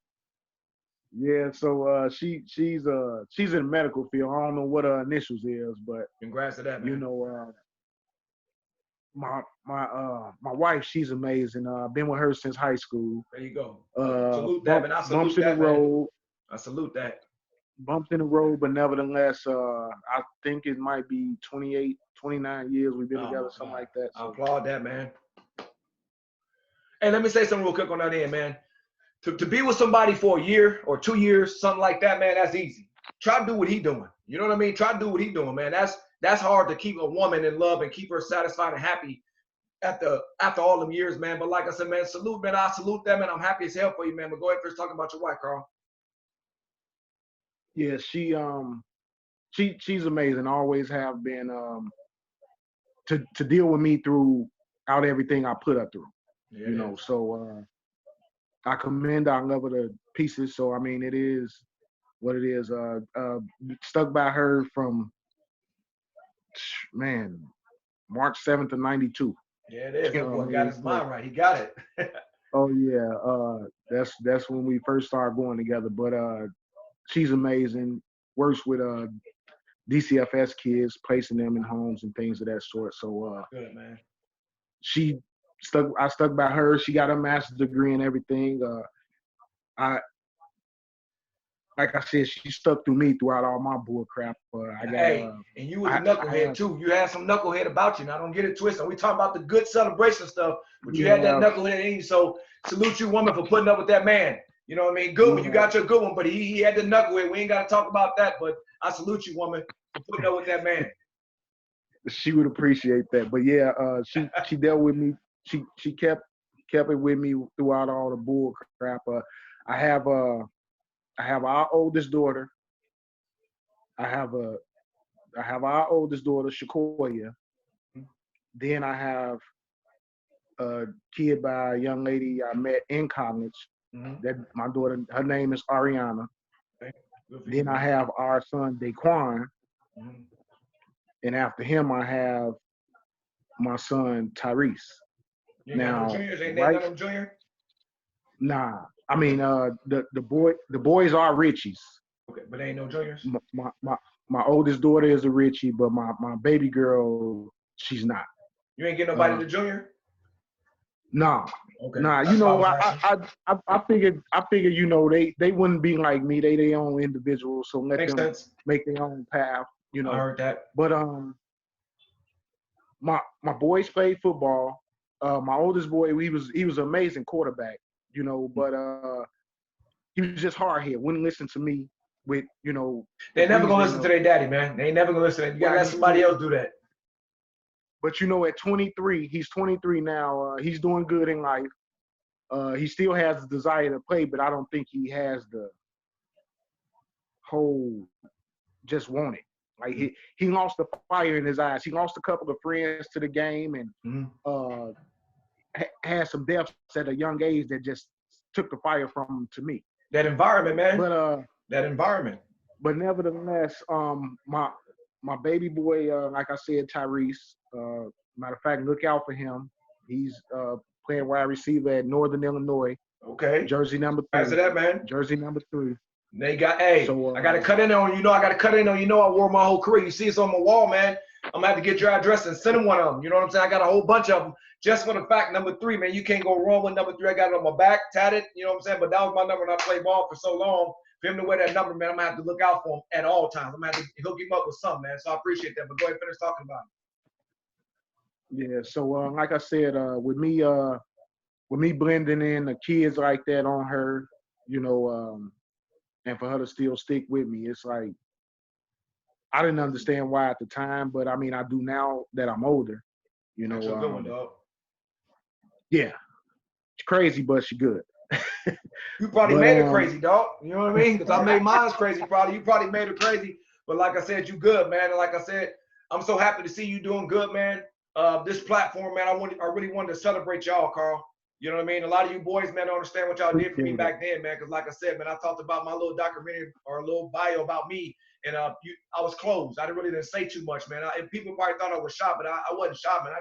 Yeah, so she's in the medical field. I don't know what her initials is, but congrats to that, man. You know, my wife, she's amazing. I've been with her since high school. There you go. Salute that, man. I salute bumps in that, the road. I salute that. Bumps in the road, but nevertheless, I think it might be 28, 29 years we've been together, something like that. So. I applaud that, man. Hey, let me say something real quick on that end, man. To be with somebody for a year or 2 years, something like that, man, that's easy. Try to do what he doing. You know what I mean? Try to do what he doing, man. That's hard to keep a woman in love and keep her satisfied and happy after all them years, man. But like I said, man, salute, man. I salute them, and I'm happy as hell for you, man. But go ahead first talking about your wife, Carl. Yeah, she's amazing. Always have been. To deal with me throughout everything I put her through. Yeah, you know, so. I commend her. I love her to pieces. So, I mean, it is what it is. Stuck by her from, man, March 7th of 92. Yeah, it is. That boy got his mind right. He got it. Oh, yeah. That's when we first started going together. But she's amazing. Works with DCFS kids, placing them in homes and things of that sort. So, good, man. I stuck by her. She got her master's degree and everything. Like I said, she stuck through me throughout all my bull crap. And you was a knucklehead too. You had some knucklehead about you. Now don't get it twisted. We talking about the good celebration stuff, but you had that knucklehead in you. So salute you, woman, for putting up with that man. You know what I mean? Good one. You got your good one, but he had the knucklehead. We ain't got to talk about that, but I salute you, woman, for putting up with that man. She would appreciate that. But yeah, she dealt with me. She kept it with me throughout all the bull crap. I have our oldest daughter. I have our oldest daughter, Shakoya. Then I have a kid by a young lady I met in college. That my daughter, her name is Ariana. Then I have our son Daquan. And after him, I have my son Tyrese. You ain't got no Now, juniors? Ain't right? none of them junior? Nah. I mean, the boys are Richies. Okay, but ain't no juniors? My oldest daughter is a Richie, but my baby girl, she's not. You ain't get nobody Uh, to junior? Nah. Okay. Nah, That's you why I know, was I asking. I figured, you know, they wouldn't be like me. They their own individuals, so let Makes them sense. make their own path, you I know. heard that. But my boys played football. My oldest boy, he was an amazing quarterback, you know, but he was just hard here. Wouldn't listen to me with, you know, the They never gonna reasoning listen to of their daddy, man. They ain't never gonna listen to that. You gotta why let he somebody did. else do that. But you know, at 23, he's 23 now. He's doing good in life. He still has the desire to play, but I don't think he has the whole just want it. Like he lost the fire in his eyes. He lost a couple of friends to the game, and Mm-hmm. had some deaths at a young age that just took the fire from him to me. That environment, man. But That environment. but nevertheless, my baby boy, like I said, Tyrese. Matter of fact, look out for him. He's playing wide receiver at Northern Illinois. Okay. Jersey number Answer 3. that, man. Jersey number 3. They got, hey, So I got to cut in on, you know, I got to cut in on, you know, I wore my whole career. You see it's on my wall, man. I'm going to have to get your address and send him one of them. You know what I'm saying? I got a whole bunch of them just for the fact, number 3, man, you can't go wrong with number 3. I got it on my back, tatted, you know what I'm saying? But that was my number, and I played ball for so long. For him to wear that number, man, I'm going to have to look out for him at all times. I'm going to have to hook him up with something, man. So I appreciate that. But go ahead and finish talking about it. yeah, so like I said, with me blending in the kids like that on her, you know, and for her to still stick with me, it's like I didn't understand why at the time, but I mean I do now that I'm older. You That's a good one, know, dog. yeah, she's crazy, but she good. You probably But, made her crazy, dog. You know what I mean? Because I made mine crazy, probably. You probably made her crazy. But like I said, you good, man. And like I said, I'm so happy to see you doing good, man. This platform, man, I really wanted to celebrate y'all, Carl. You know what I mean? A lot of you boys, man, don't understand what y'all did for me Appreciate back then, man. Because like I said, man, I talked about my little documentary or a little bio about me. And I was closed. I didn't say too much, man. And people probably thought I was shy, but I wasn't shy, man.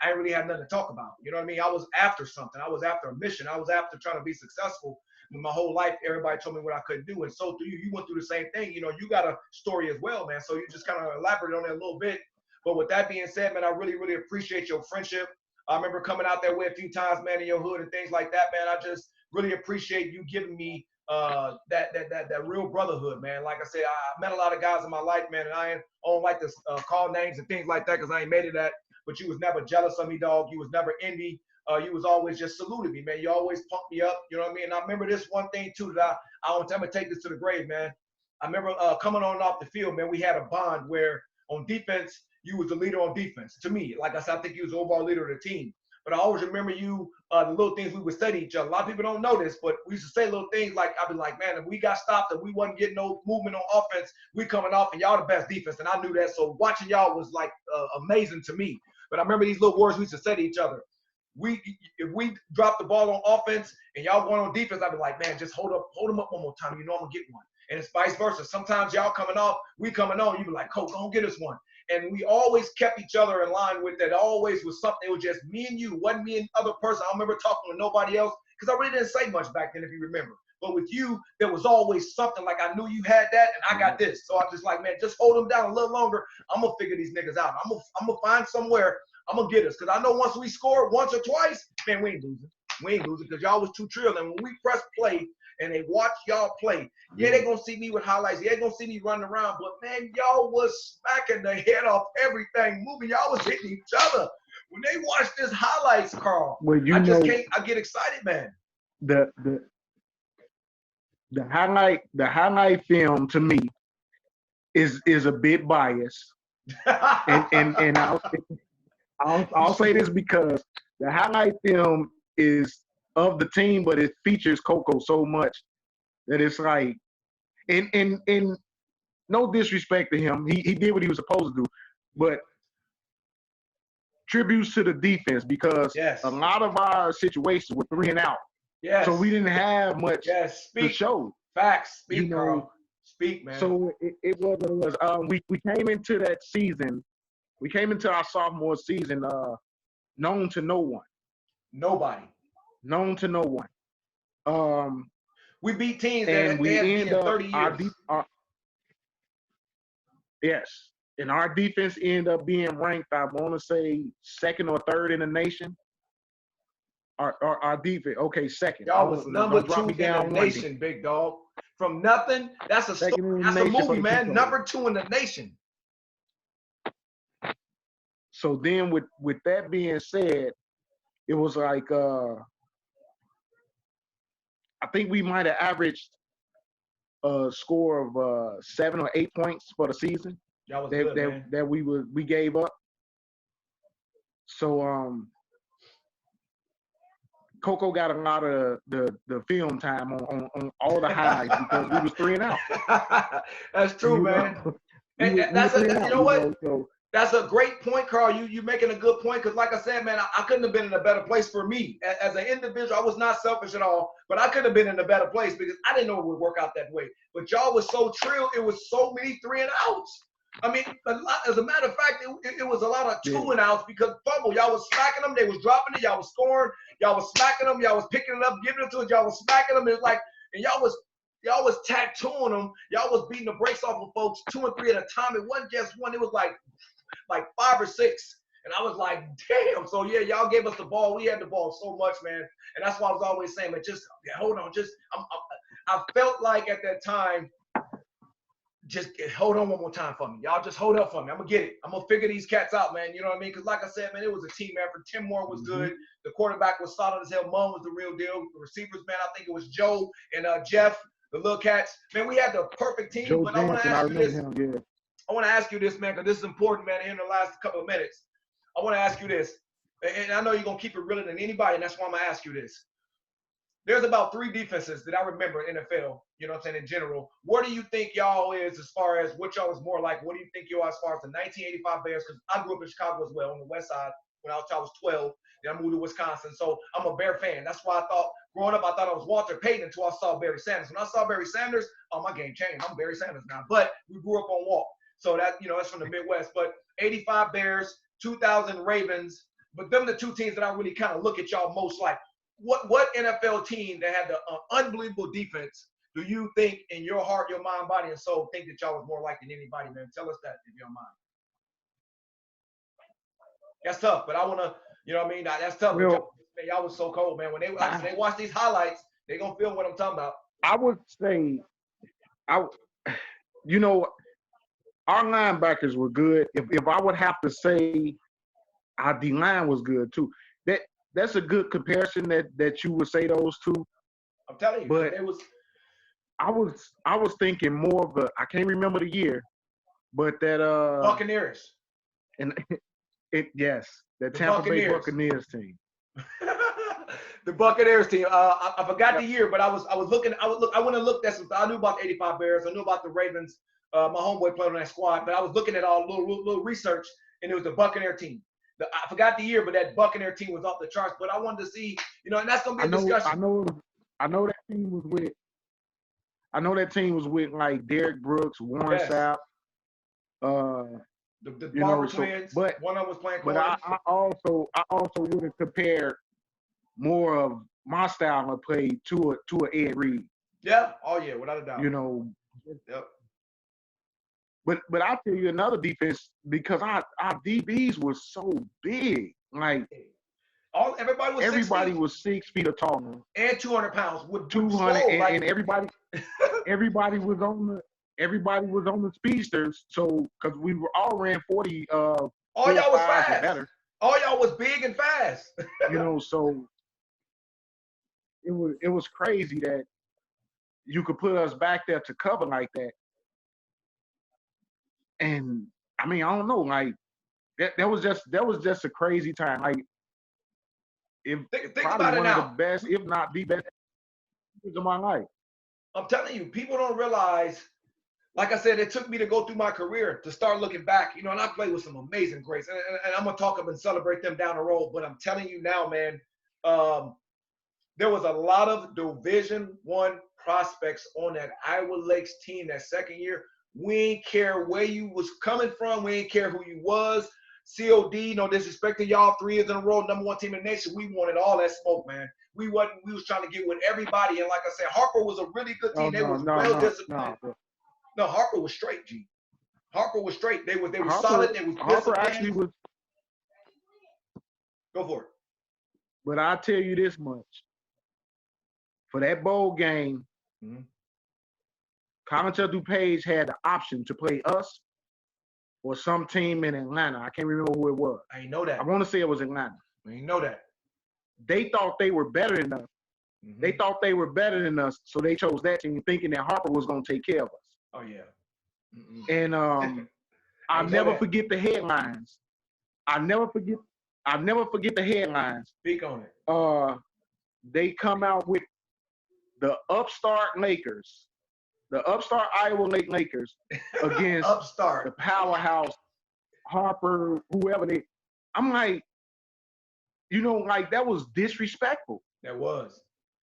I didn't really have nothing to talk about. You know what I mean? I was after something. I was after a mission. I was after trying to be successful. My whole life, everybody told me what I couldn't do. And so through you, you went through the same thing. You know, you got a story as well, man. So you just kind of elaborate on it a little bit. But with that being said, man, I really, really appreciate your friendship. I remember coming out that way a few times, man, in your hood and things like that, man. I just really appreciate you giving me that real brotherhood, man. Like I said, I met a lot of guys in my life, man, and I don't like to call names and things like that because I ain't made it that. But you was never jealous of me, dog. You was never envy. You was always just saluting me, man. You always pumped me up. You know what I mean? And I remember this one thing too that I'm gonna take this to the grave, man. I remember coming on and off the field, man. We had a bond where on defense, you was the leader on defense. To me, like I said, I think you was the overall leader of the team. But I always remember you, the little things we would say to each other. A lot of people don't know this, but we used to say little things like, I'd be like, man, if we got stopped and we wasn't getting no movement on offense, we coming off and y'all the best defense. And I knew that. So watching y'all was like amazing to me. But I remember these little words we used to say to each other. If we drop the ball on offense and y'all going on defense, I'd be like, man, just hold them up one more time. You know I'm gonna get one. And it's vice versa. Sometimes y'all coming off, we coming on. You be like, Coach, go get us one. And we always kept each other in line with that. Always was something. It was just me and you. Wasn't me and other person. I don't remember talking to nobody else because I really didn't say much back then, if you remember. But with you, there was always something like I knew you had that and I got this. So I was just like, man, just hold them down a little longer. I'm gonna figure these niggas out. I'm gonna find somewhere. I'm gonna get us because I know once we score once or twice, man, we ain't losing. We ain't losing because y'all was too trill. And when we press play and they watch y'all play, yeah, they gonna see me with highlights. Yeah, they gonna see me running around. But man, y'all was smacking the head off everything, moving. Y'all was hitting each other. When they watch this highlights, Carl, well, I just can't. I get excited, man. The highlight film to me is a bit biased, and I'll say this because the highlight film is of the team, but it features Coco so much that it's like, and no disrespect to him, he did what he was supposed to do, but tributes to the defense because yes, a lot of our situations were 3 and out. Yes. So we didn't have much to show. Facts. Speak, you know, Carl. Speak, man. So it was we came into that season We came into our sophomore season known to no one. Nobody. Known to no one. We beat teams And that we had end been up 30 years. Yes. And our defense ended up being ranked, I want to say, second or third in the nation. Our defense, okay, second. Y'all was number drop 2 me in down the one nation, big dog. From nothing, that's a story. Second in the That's a nation for movie, the man. people. Number 2 in the nation. So then with that being said, it was like I think we might have averaged a score of 7 or 8 points for the season Y'all was good, man. that we gave up. So Coco got a lot of the film time on all the highlights because we was 3 and out. That's true, man. And that's you know what? That's a great point, Carl. You making a good point because, like I said, man, I couldn't have been in a better place for me as an individual. I was not selfish at all, but I could have been in a better place because I didn't know it would work out that way. But y'all was so trill. It was so many 3 and outs. I mean, as a matter of fact, it was a lot of 2 and outs because fumble. Y'all was smacking them. They was dropping it. Y'all was scoring. Y'all was smacking them. Y'all was picking it up, giving it to it. Y'all was smacking them. It's like, and y'all was tattooing them. Y'all was beating the brakes off of folks 2 and 3 at a time. It wasn't just one. It was like 5 or 6. And I was like, damn. So, yeah, y'all gave us the ball. We had the ball so much, man. And that's why I was always saying, but just hold on. I felt like at that time, just hold on one more time for me. Y'all just hold up for me. I'm going to get it. I'm going to figure these cats out, man. You know what I mean? Because like I said, man, it was a team effort. Tim Moore was good. The quarterback was solid as hell. Munn was the real deal. The receivers, man, I think it was Joe and Jeff, the little cats. Man, we had the perfect team. Joe but Johnson, I want to ask you this. Him, I want to ask you this, man, because this is important, man, in the last couple of minutes. I want to ask you this. And I know you're going to keep it realer than anybody, and that's why I'm going to ask you this. There's about 3 defenses that I remember in NFL, you know what I'm saying, in general. What do you think y'all is as far as what y'all was more like? What do you think you are as far as the 1985 Bears? Because I grew up in Chicago as well, on the west side, when I was 12. Then I moved to Wisconsin. So I'm a Bear fan. That's why I thought, growing up, I thought I was Walter Payton until I saw Barry Sanders. When I saw Barry Sanders, oh, my game changed. I'm Barry Sanders now. But we grew up on Walt. So that, you know, that's from the Midwest. But 85 Bears, 2000 Ravens. But them are the 2 teams that I really kind of look at y'all most like. What NFL team that had the unbelievable defense do you think in your heart, your mind, body, and soul think that y'all was more like than anybody, man? Tell us that if you don't mind. That's tough, but I want to, you know what I mean? That's tough. Well, y'all was so cold, man. When they watch these highlights, they going to feel what I'm talking about. I would say, you know, our linebackers were good. If I would have to say our D-line was good too. That's a good comparison that you would say those 2. I'm telling you, but it was. I was thinking more of I can't remember the year, but that Buccaneers. And the Tampa Bay Buccaneers team. The Buccaneers team. I forgot the year, but I was looking. I went and looked at some. I knew about the 85 Bears. I knew about the Ravens. My homeboy played on that squad, but I was looking at all little research, and it was the Buccaneer team. I forgot the year, but that Buccaneer team was off the charts. But I wanted to see, you know, and that's gonna be a discussion. I know that team was with like Derek Brooks, Warren Sapp, the Barber twins. But one of them was playing. But I also would have compared more of my style of play to a Ed Reed. Yeah. Oh yeah, without a doubt. You know. Yep. But I'll tell you another defense because our DBs were so big. Like everybody was 6 feet tall and 200 pounds. With 200 and everybody was on the speedsters. So because we were all ran 40. All y'all was fast. Better. All y'all was big and fast. You know, so it was crazy that you could put us back there to cover like that. And I mean, I don't know, like that was just a crazy time. Like think probably about one it now. of the best, if not the best years of my life. I'm telling you, people don't realize, like I said, it took me to go through my career to start looking back, you know, and I played with some amazing greats. And I'm gonna talk up and celebrate them down the road. But I'm telling you now, man, there was a lot of Division I prospects on that Iowa Lakes team that second year. We ain't care where you was coming from. We ain't care who you was. COD, no disrespect to y'all, 3 years in a row, #1 team in the nation. We wanted all that smoke, man. We was trying to get with everybody. And like I said, Harper was a really good team. They was well disciplined. No, Harper was straight, G. Harper was straight. They were solid. They was disciplined. Harper actually was. Go for it. But I'll tell you this much. For that bowl game, Colin DuPage had the option to play us or some team in Atlanta. I can't remember who it was. I know that. I want to say it was Atlanta. I know that. They thought they were better than us. They thought they were better than us, so they chose that team thinking that Harper was going to take care of us. Oh, yeah. And I'll never forget the headlines. I'll never forget the headlines. Speak on it. They come out with the upstart Lakers, the upstart Iowa Lakers against the powerhouse Harper, whoever they. I'm like, like that was disrespectful. That was.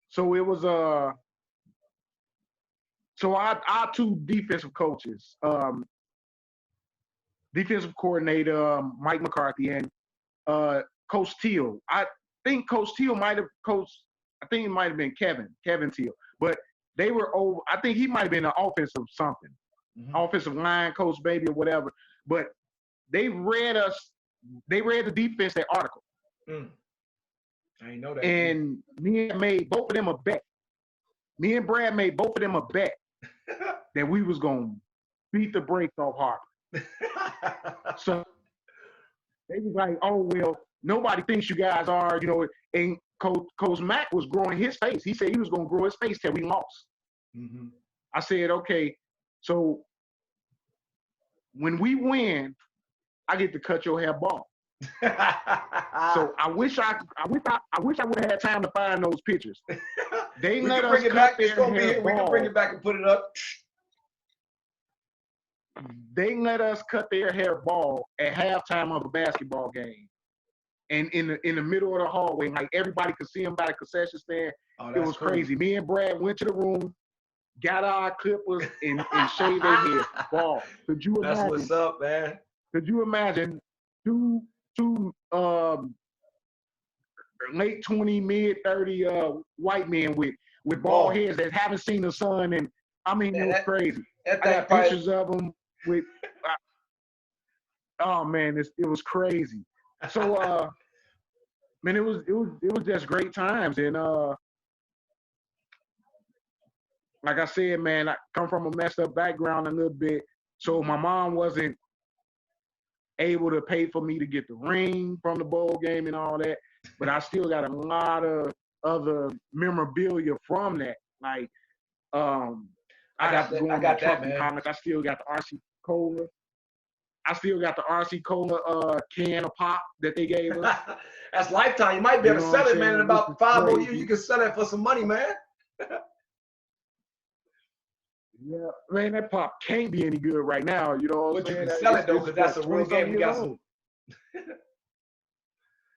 So it was so our 2 defensive coaches, defensive coordinator Mike McCarthy and Coach Teal. I think Coach Teal might have coached. I think it might have been Kevin Teal, but they were over. I think he might have been an offensive something, offensive line coach, maybe or whatever. But they read us. They read the defense that article. I didn't know that. And me and made both of them a bet. Me and Brad made both of them a bet that we was gonna beat the brakes off Harper. So they was like, "Oh well, nobody thinks you guys are, And Coach Mack was growing his face. He said he was gonna grow his face till we lost. I said, "Okay, so when we win, I get to cut your hair bald." So I wish I would have had time to find those pictures. They let us cut their hair bald. We can bring it back and put it up. They let us cut their hair bald at halftime of a basketball game, and in the middle of the hallway, like everybody could see them by the concession stand. It was crazy. Me and Brad went to the room, got our clippers, and shaved their hair bald. Could you imagine? That's what's up, man. Could you imagine two late 20, mid 30 white men with bald heads that haven't seen the sun, and I mean it was crazy. I got pictures of them with. Oh man, it was crazy. So man, it was just great times, and like I said, man, I come from a messed up background a little bit, so my mom wasn't able to pay for me to get the ring from the bowl game and all that, but I still got a lot of other memorabilia from that. Like, I got that, man. Comics. I still got the RC Cola. I still got the RC Cola can of pop that they gave us. That's lifetime. You might be able to sell it, man. In about 5 more years, you can sell that for some money, man. Yeah, man, that pop can't be any good right now. You know what I'm saying? You can sell it though, because that's a real game. We got some.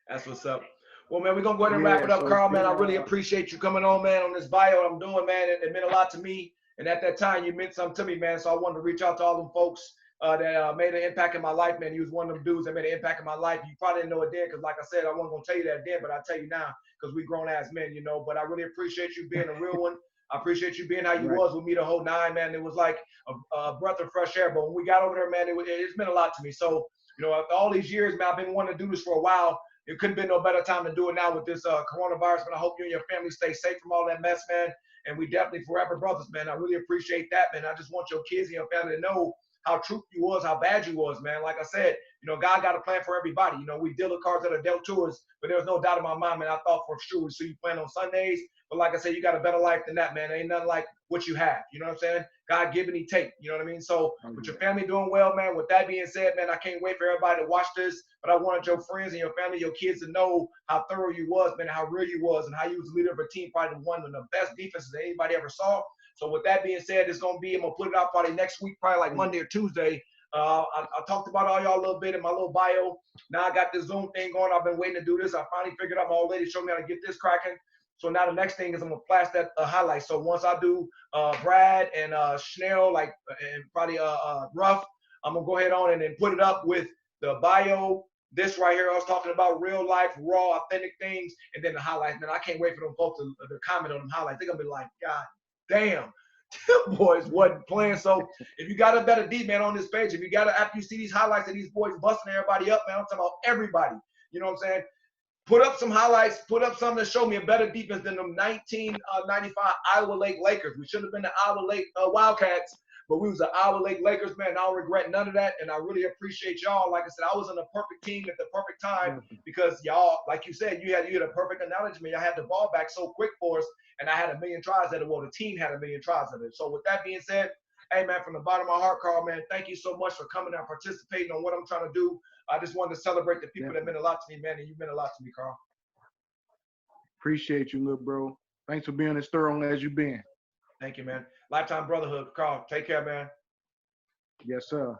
That's what's up. Well, man, we're gonna go ahead and wrap it up, Carl. Man, I really appreciate you coming on, man, on this bio I'm doing, man. It meant a lot to me, and at that time, you meant something to me, man. So I wanted to reach out to all them folks that made an impact in my life, man. You was one of them dudes that made an impact in my life. You probably didn't know it then, because like I said, I wasn't gonna tell you that then, but I'll tell you now, because we grown ass men, But I really appreciate you being a real one. I appreciate you being how you was with me the whole 9, man. It was like a breath of fresh air. But when we got over there, man, it's meant a lot to me. So, after all these years, man, I've been wanting to do this for a while. It couldn't be no better time to do it now with this coronavirus. Man, I hope you and your family stay safe from all that mess, man. And we definitely forever brothers, man. I really appreciate that, man. I just want your kids and your family to know how true you was, how bad you was, man. Like I said, God got a plan for everybody. We deal the cards that are dealt to us, but there's no doubt in my mind, man. I thought for sure we see you playing on Sundays. But like I said, you got a better life than that, man. There ain't nothing like what you have. You know what I'm saying? God given, he take. You know what I mean? So with your family doing well, man, with that being said, man, I can't wait for everybody to watch this. But I wanted your friends and your family, your kids to know how thorough you was, man, how real you was, and how you was the leader of a team, probably one of the best defenses that anybody ever saw. So with that being said, it's going to be, I'm going to put it out probably next week, probably like Monday or Tuesday. I talked about all y'all a little bit in my little bio. Now I got this Zoom thing going. I've been waiting to do this. I finally figured out my old lady showed me how to get this cracking. So now the next thing is I'm gonna flash that highlight. So once I do Brad and Schnell, and probably Ruff, I'm gonna go ahead on and then put it up with the bio, this right here, I was talking about real life, raw, authentic things, and then the highlights. Man, I can't wait for them folks to comment on them highlights. They're gonna be like, God damn, them boys wasn't playing. So if you got a better D man on this page, if you got to, after you see these highlights of these boys busting everybody up, man, I'm talking about everybody. You know what I'm saying? Put up some highlights, put up something to show me a better defense than them 1995 Iowa Lake Lakers. We should have been the Iowa Lake Wildcats, but we was the Iowa Lake Lakers, man. I don't regret none of that, and I really appreciate y'all. Like I said, I was in the perfect team at the perfect time because y'all, like you said, you had a perfect analogy. Y'all had the ball back so quick for us, and I had a million tries at it. Well, the team had a million tries at it. So with that being said, hey, man, from the bottom of my heart, Carl, man, thank you so much for coming and participating on what I'm trying to do. I just wanted to celebrate the people that meant a lot to me, man, and you've meant a lot to me, Carl. Appreciate you, little bro. Thanks for being as thorough as you've been. Thank you, man. Lifetime brotherhood. Carl, take care, man. Yes, sir.